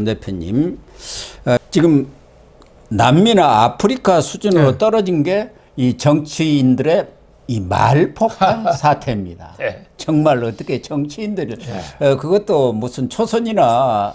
대표님, 지금 남미나 아프리카 수준으로 네. 떨어진 게 이 정치인들의 이 말폭탄 사태입니다. 네. 정말 어떻게 정치인들을 그것도 무슨 초선이나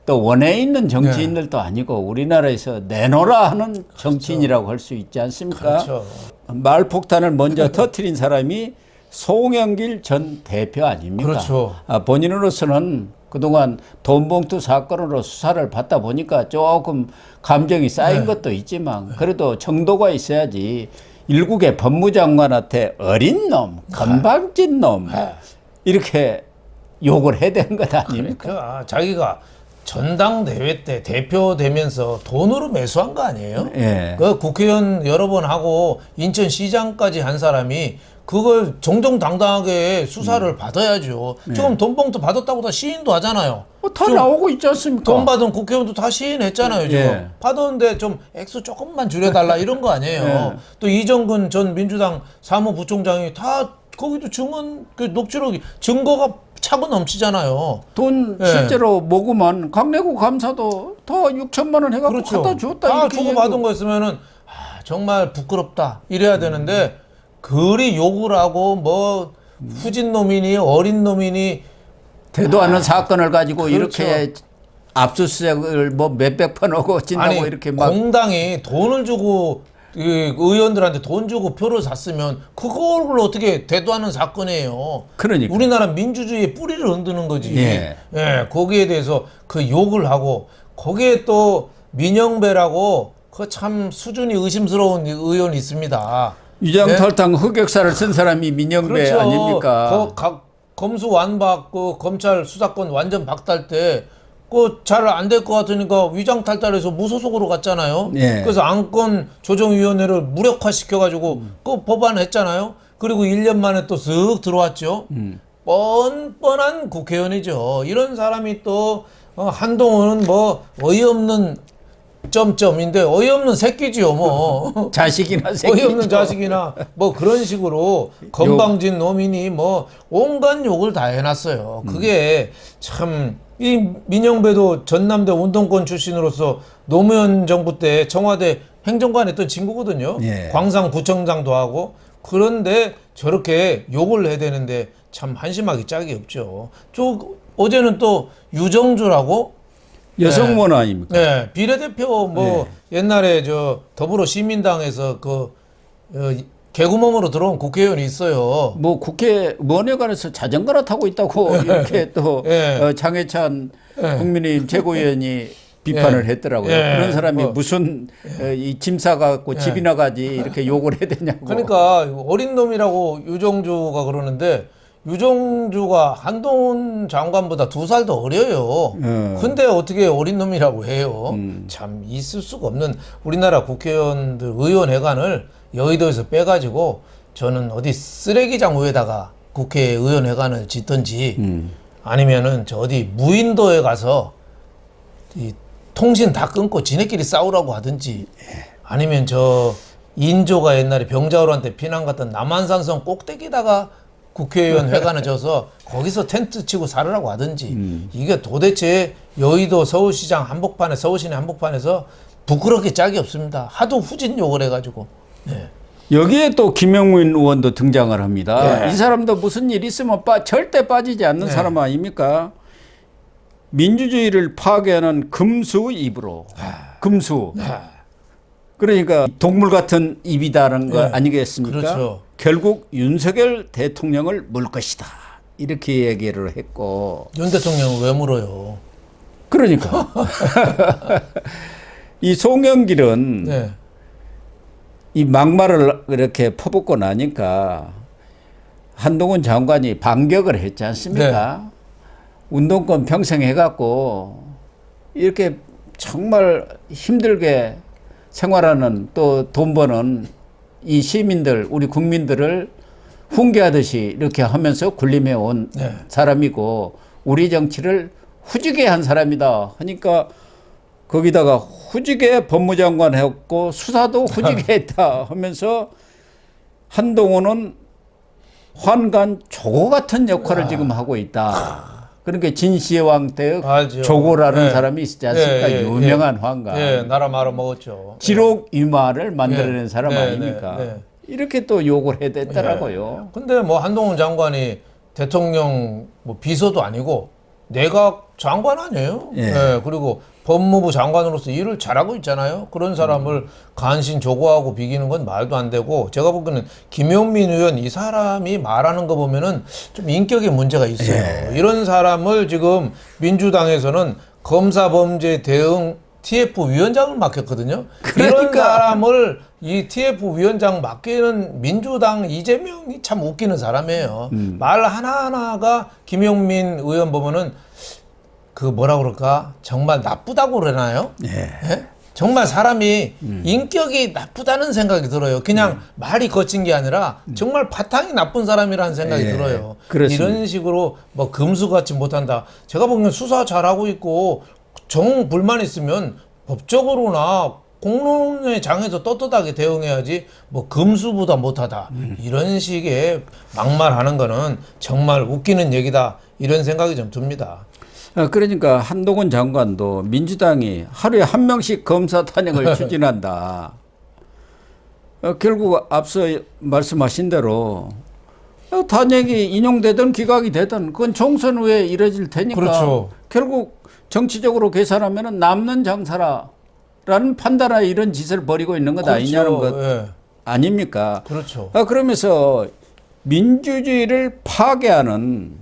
또 원에 있는 정치인들도 아니고 우리나라에서 내놓으라 하는 정치인이라고 할 수 있지 않습니까? 그렇죠. 말폭탄을 먼저 터뜨린 사람이 송영길 전 대표 아닙니까? 그렇죠. 본인으로서는 그동안 돈봉투 사건으로 수사를 받다 보니까 조금 감정이 쌓인 것도 있지만 그래도 정도가 있어야지 일국의 법무장관한테 어린 놈, 건방진 놈 이렇게 욕을 해야 되는 것 아닙니까? 그러니까 자기가 전당대회 때 대표 되면서 돈으로 매수한 거 아니에요? 예. 그 국회의원 여러 번 하고 인천시장까지 한 사람이 그걸 정정당당하게 수사를 받아야죠. 지금 돈봉투 받았다고 다 시인도 하잖아요. 다 나오고 있지 않습니까? 돈 받은 국회의원도 다 시인했잖아요. 지금 예. 받았는데 좀 액수 조금만 줄여달라 이런 거 아니에요. 또 이정근 전 민주당 사무부총장이 다 거기도 증언 그 녹취록이 증거가 차고 넘치잖아요. 돈 예. 실제로 모금한 강내구 감사도 더 6천만 원 해갖고 그렇죠. 갖다 줬다 다 이렇게 주고 받은 거였으면은 정말 부끄럽다 이래야 되는데 그리 욕을 하고 뭐 후진 놈이니 어린 놈이니 되도 않은 사건을 가지고 그렇죠. 이렇게 압수수색을 뭐 몇백 번 하고 진다고 아니 이렇게 막 공당이 돈을 주고 그 의원들한테 돈 주고 표를 샀으면 그걸 어떻게 대도하는 사건이에요. 그러니까. 우리나라 민주주의의 뿌리를 흔드는 거지. 예. 예, 거기에 대해서 그 욕을 하고 거기에 또 민영배라고 그 참 수준이 의심스러운 의원이 있습니다. 유장털탕 흑역사를 쓴 사람이 민영배 그렇죠. 아닙니까? 검수 완박 그 검찰 수사권 완전 박탈 때 그 잘 안 될 것 같으니까 위장탈탈해서 무소속으로 갔잖아요. 예. 그래서 안건 조정위원회를 무력화시켜가지고 그 법안했잖아요. 그리고 1년 만에 또 쓱 들어왔죠. 뻔뻔한 국회의원이죠. 이런 사람이 또 한동훈은 뭐 어이없는 점점인데 어이없는 새끼지요 뭐. 자식이나 새끼. 어이없는 자식이나 뭐 그런 식으로 건방진 놈이니 뭐 온갖 욕을 다 해놨어요. 그게 참 이 민영배도 전남대 운동권 출신으로서 노무현 정부 때 청와대 행정관 했던 친구거든요. 예. 광산구청장도 하고 그런데 저렇게 욕을 해야 되는데 참 한심하기 짝이 없죠. 어제는 또 유정주라고 여성원 아닙니까? 네, 비례대표 뭐 옛날에 저 더불어 시민당에서 그 개구멍으로 들어온 국회의원이 있어요. 뭐 국회 원회관에서 자전거나 타고 있다고 이렇게 또 예. 장해찬 국민의힘 최고위원이 비판을 했더라고요. 예. 그런 사람이 뭐. 무슨 이 짐 싸갖고 집이나 가지 이렇게 욕을 해야 되냐고. 그러니까 어린 놈이라고 유정주가 그러는데 유정주가 한동훈 장관보다 2살 더 어려요. 근데 어떻게 어린 놈이라고 해요. 참 있을 수가 없는 우리나라 국회의원들 의원회관을 여의도에서 빼가지고 저는 어디 쓰레기장 위에다가 국회의원회관을 짓든지 아니면은 저 어디 무인도에 가서 이 통신 다 끊고 지네끼리 싸우라고 하든지 아니면 저 인조가 옛날에 병자호란때 피난 갔던 남한산성 꼭대기다가 국회의원 회관을 져서 거기서 텐트 치고 살으라고 하든지 이게 도대체 여의도 서울시장 한복판에 서울시내 한복판에서 부끄럽게 짝이 없습니다. 하도 후진 욕을 해가지고. 네. 여기에 또 김영민 의원도 등장을 합니다. 네. 이 사람도 무슨 일 있으면 절대 빠지지 않는 사람 아닙니까? 민주주의를 파괴하는 금수 입으로. 금수. 그러니까 동물 같은 입이다라는 거 아니겠습니까? 그렇죠. 결국 윤석열 대통령을 물 것이다. 이렇게 얘기를 했고. 윤 대통령은 왜 물어요? 그러니까. 이 송영길은 네. 이 막말을 이렇게 퍼붓고 나니까 한동훈 장관이 반격을 했지 않습니까? 운동권 평생 해갖고 이렇게 정말 힘들게 생활하는 또 돈 버는 이 시민들, 우리 국민들을 훈계하듯이 이렇게 하면서 군림해 온 사람이고 우리 정치를 후지게 한 사람이다 하니까 거기다가 후지게 법무장관 했고 수사도 후지게 했다 하면서 한동훈은 환관 조고 같은 역할을 지금 하고 있다. 그러니까 진시황 때 알죠. 조고라는 예. 사람이 있지 않습니까? 예, 예, 유명한 황가. 예, 나라 말아 먹었죠. 지록 유마를 만들어낸 예. 사람 네, 아닙니까? 네, 네. 이렇게 또 욕을 해댔더라고요. 근데 뭐 한동훈 장관이 대통령 뭐 비서도 아니고 내각 장관 아니에요? 예. 예, 그리고 법무부 장관으로서 일을 잘하고 있잖아요. 그런 사람을 간신 조고하고 비기는 건 말도 안 되고, 제가 보기에는 김용민 의원 이 사람이 말하는 거 보면은 좀 인격에 문제가 있어요. 예. 이런 사람을 지금 민주당에서는 검사범죄 대응 TF 위원장을 맡겼거든요. 이런 그러니까. 사람을 이 TF 위원장 맡기는 민주당 이재명이 참 웃기는 사람이에요. 말 하나하나가 김용민 의원 보면은 그 뭐라 그럴까? 정말 나쁘다고 그러나요? 예? 정말 사람이 인격이 나쁘다는 생각이 들어요. 그냥 말이 거친 게 아니라 정말 바탕이 나쁜 사람이라는 생각이 예, 들어요. 그렇습니다. 이런 식으로 뭐 금수같이 못한다. 제가 보기엔 수사 잘하고 있고 정 불만 있으면 법적으로나 공론의 장에서 떳떳하게 대응해야지 뭐 금수보다 못하다 이런 식의 막말하는 거는 정말 웃기는 얘기다 이런 생각이 좀 듭니다. 그러니까 한동훈 장관도 민주당이 하루에 한 명씩 검사 탄핵을 추진한다. 결국 앞서 말씀하신 대로 탄핵이 인용되든 기각이 되든 그건 총선 후에 이뤄질 테니까 그렇죠. 결국 정치적으로 계산하면 남는 장사라는 판단하에 이런 짓을 벌이고 있는 것 아니냐는 것 예. 아닙니까? 그렇죠. 그러면서 민주주의를 파괴하는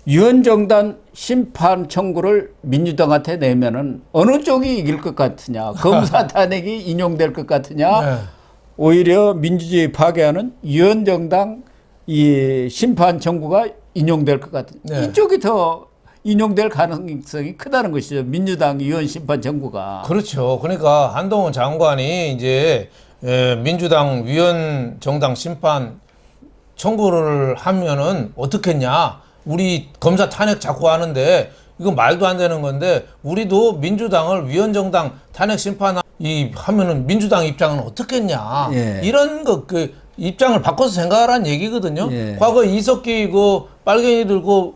유언정단 심판 청구를 민주당한테 내면은 어느 쪽이 이길 것 같으냐? 검사 탄핵이 인용될 것 같으냐? 네. 오히려 민주주의 파괴하는 유언정당 이 심판 청구가 인용될 것 같은. 네. 이쪽이 더 인용될 가능성이 크다는 것이죠. 민주당 유언 심판 청구가. 그렇죠. 그러니까 한동훈 장관이 이제 민주당 위원 정당 심판 청구를 하면은 어떻겠냐? 우리 검사 탄핵 자꾸 하는데 이거 말도 안 되는 건데 우리도 민주당을 위원정당 탄핵 심판 하면은 민주당 입장은 어떻겠냐? 예. 이런 거 그 입장을 바꿔서 생각하라는 얘기거든요. 예. 과거 이석기 그 빨갱이 들고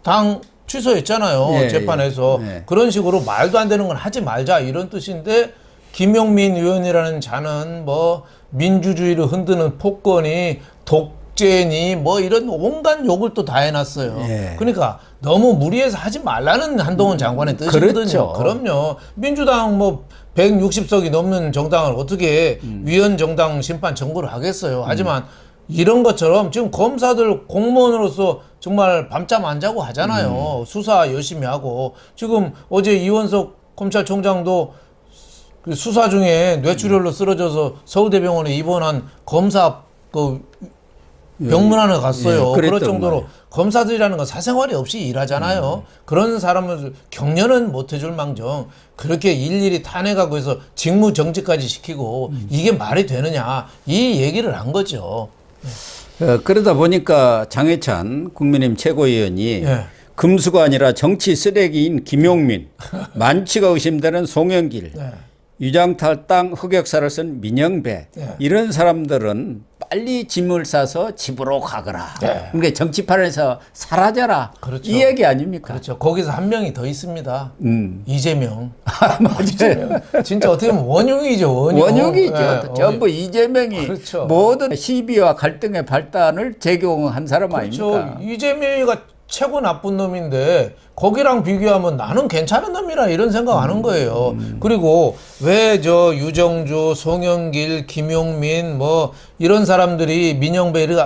당 취소했잖아요. 예, 재판에서. 예. 그런 식으로 말도 안 되는 건 하지 말자 이런 뜻인데 김용민 의원이라는 자는 뭐 민주주의를 흔드는 폭거니 독재니 뭐 이런 온갖 욕을 또 다 해놨어요. 예. 그러니까 너무 무리해서 하지 말라는 한동훈 장관의 뜻이거든요. 그렇죠. 그럼요. 민주당 뭐 160석이 넘는 정당을 어떻게 위원 정당 심판 청구를 하겠어요. 하지만 이런 것처럼 지금 검사들 공무원으로서 정말 밤잠 안 자고 하잖아요. 수사 열심히 하고. 지금 어제 이원석 검찰총장도 그 수사 중에 뇌출혈로 쓰러져서 서울대병원에 입원한 검사 그 병문안에 갔어요. 예, 그럴 그랬던 정도로 거예요. 검사들이라는 건 사생활이 없이 일하잖아요. 그런 사람을 격려는 못 해줄 망정 그렇게 일일이 탄핵하고 해서 직무 정지까지 시키고 이게 말이 되느냐 이 얘기를 한 거죠. 그러다 보니까 장해찬 국민의힘 최고위원이 예. 금수가 아니라 정치 쓰레기인 김용민, 만취가 의심되는 송영길, 네. 유장탈당 흑역사를 쓴 민영배 네. 이런 사람들은 빨리 짐을 싸서 집으로 가거라. 네. 그러니까 정치판에서 사라져라. 그렇죠. 이 얘기 아닙니까? 그렇죠. 거기서 한 명이 더 있습니다. 음. 이재명. 맞아요. 진짜 어떻게 보면 원흉이죠. 원흉. 원흉이죠. 예, 전부 이재명이 그렇죠. 모든 시비와 갈등의 발단을 제공한 사람 그렇죠. 아닙니까? 이재명이가 최고 나쁜 놈인데 거기랑 비교하면 나는 괜찮은 놈이라 이런 생각하는 거예요. 그리고 왜 저 유정주, 송영길, 김용민 뭐 이런 사람들이 민영배를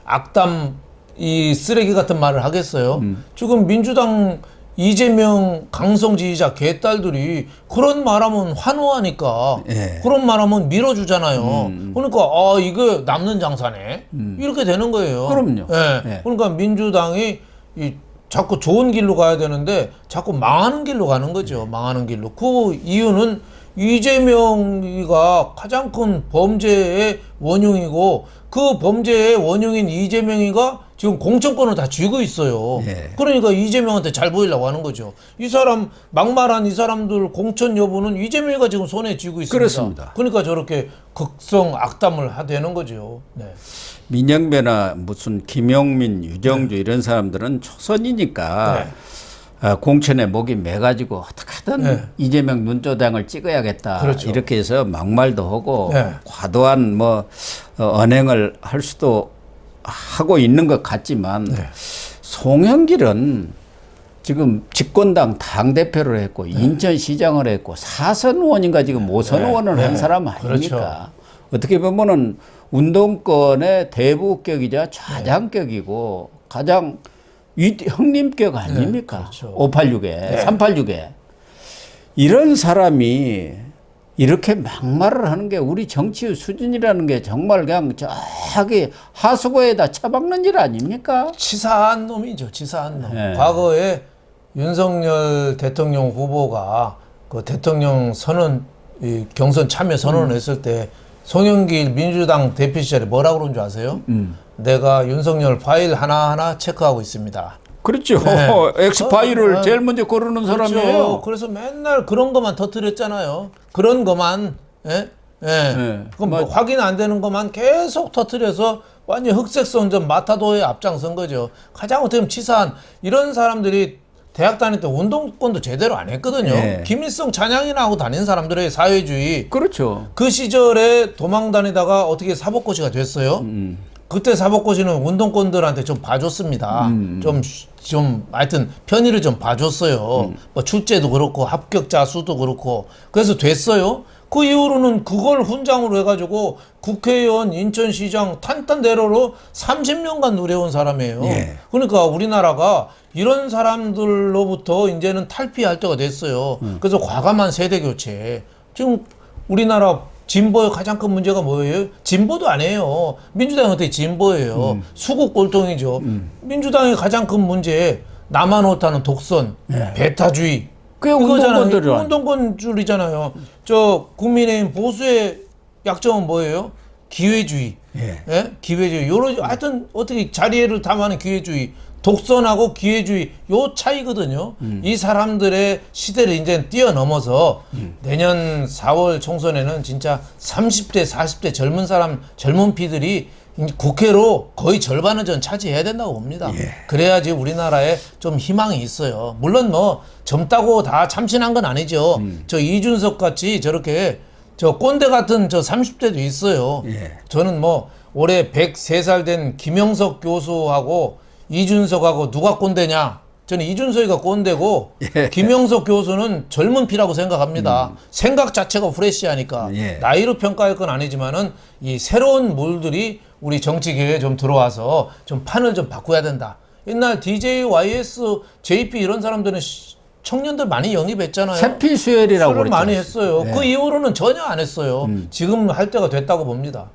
악담 이 쓰레기 같은 말을 하겠어요? 지금 민주당 이재명 강성 지지자 개딸들이 그런 말하면 환호하니까 예. 그런 말하면 밀어주잖아요. 그러니까 이거 남는 장사네 이렇게 되는 거예요. 그럼요. 예. 예. 그러니까 민주당이 자꾸 좋은 길로 가야 되는데 자꾸 망하는 길로 가는 거죠. 망하는 길로. 그 이유는 이재명이가 가장 큰 범죄의 원흉이고 그 범죄의 원흉인 이재명이가 지금 공천권을 다 쥐고 있어요. 예. 그러니까 이재명한테 잘 보이려고 하는 거죠. 이 사람 막말한 이 사람들 공천 여부는 이재명이가 지금 손에 쥐고 있습니다. 그렇습니다. 그러니까 저렇게 극성 악담을 하되는 거죠. 네. 민영배나 무슨 김용민, 유정주 이런 사람들은 초선이니까 공천에 목이 매가지고 어떻게든 이재명 눈조장을 찍어야겠다. 그렇죠. 이렇게 해서 막말도 하고 네. 과도한 뭐 언행을 할 수도 하고 있는 것 같지만 송영길은 지금 집권당 당대표를 했고 인천시장을 했고 4선 의원인가 지금 5선 의원을 한 사람 아닙니까? 그렇죠. 어떻게 보면은 운동권의 대부격이자 좌장격이고 가장 형님격 아닙니까? 그렇죠. 586에 386에 이런 사람이 이렇게 막말을 하는 게 우리 정치의 수준이라는 게 정말 그냥 저기 하수구에다 처박는 일 아닙니까? 치사한 놈이죠. 치사한 놈. 네. 과거에 윤석열 대통령 후보가 그 대통령 선언 이 경선 참여 선언을 했을 때 송영길 민주당 대표 시절에 뭐라고 그런 줄 아세요? 내가 윤석열 파일 하나하나 체크하고 있습니다. 그렇죠. 네. 엑스파일을 제일 먼저 고르는 사람이에요. 그렇죠. 그래서 맨날 그런 것만 터뜨렸잖아요. 그런 것만, 그럼 뭐 확인 안 되는 것만 계속 터뜨려서 완전 흑색 선전 마타도에 앞장선 거죠. 가장 어떻게 보면 치사한 이런 사람들이 대학 다닐 때 운동권도 제대로 안 했거든요. 네. 김일성 찬양이나 하고 다닌 사람들의 사회주의. 그렇죠. 그 시절에 도망 다니다가 어떻게 사법고시가 됐어요. 그때 사법고시는 운동권들한테 좀 봐줬습니다. 좀 하여튼 편의를 좀 봐줬어요. 뭐 출제도 그렇고 합격자 수도 그렇고 그래서 됐어요. 그 이후로는 그걸 훈장으로 해가지고 국회의원, 인천시장 탄탄대로로 30년간 누려온 사람이에요. 예. 그러니까 우리나라가 이런 사람들로부터 이제는 탈피할 때가 됐어요. 그래서 과감한 세대 교체. 지금 우리나라 진보의 가장 큰 문제가 뭐예요? 진보도 아니에요. 민주당은 어떻게 진보예요? 수국 골동이죠. 민주당의 가장 큰 문제 나만 옳다는 독선, 배타주의. 그게 운동권들이란. 운동권줄이잖아요. 저 국민의힘 보수의 약점은 뭐예요? 기회주의. 예? 기회주의. 요런 하여튼 어떻게 자리를 탐하는 기회주의. 독선하고 기회주의 요 차이거든요. 이 사람들의 시대를 이제 뛰어넘어서 내년 4월 총선에는 진짜 30대, 40대 젊은 사람, 젊은 피들이 국회로 거의 절반은 전 차지해야 된다고 봅니다. 그래야지 우리나라에 좀 희망이 있어요. 물론 뭐 젊다고 다 참신한 건 아니죠. 저 이준석 같이 저렇게 저 꼰대 같은 저 30대도 있어요. 저는 뭐 올해 103살 된 김영석 교수하고 이준석하고 누가 꼰대냐? 저는 이준석이가 꼰대고 김영석 교수는 젊은 피라고 생각합니다. 생각 자체가 프레시하니까 나이로 평가할 건 아니지만은 이 새로운 물들이 우리 정치계에 좀 들어와서 좀 판을 좀 바꿔야 된다. 옛날 DJ, YS, JP 이런 사람들은 청년들 많이 영입했잖아요. 세필수혈이라고 술을 그랬죠. 많이 했어요. 그 이후로는 전혀 안 했어요. 지금 할 때가 됐다고 봅니다.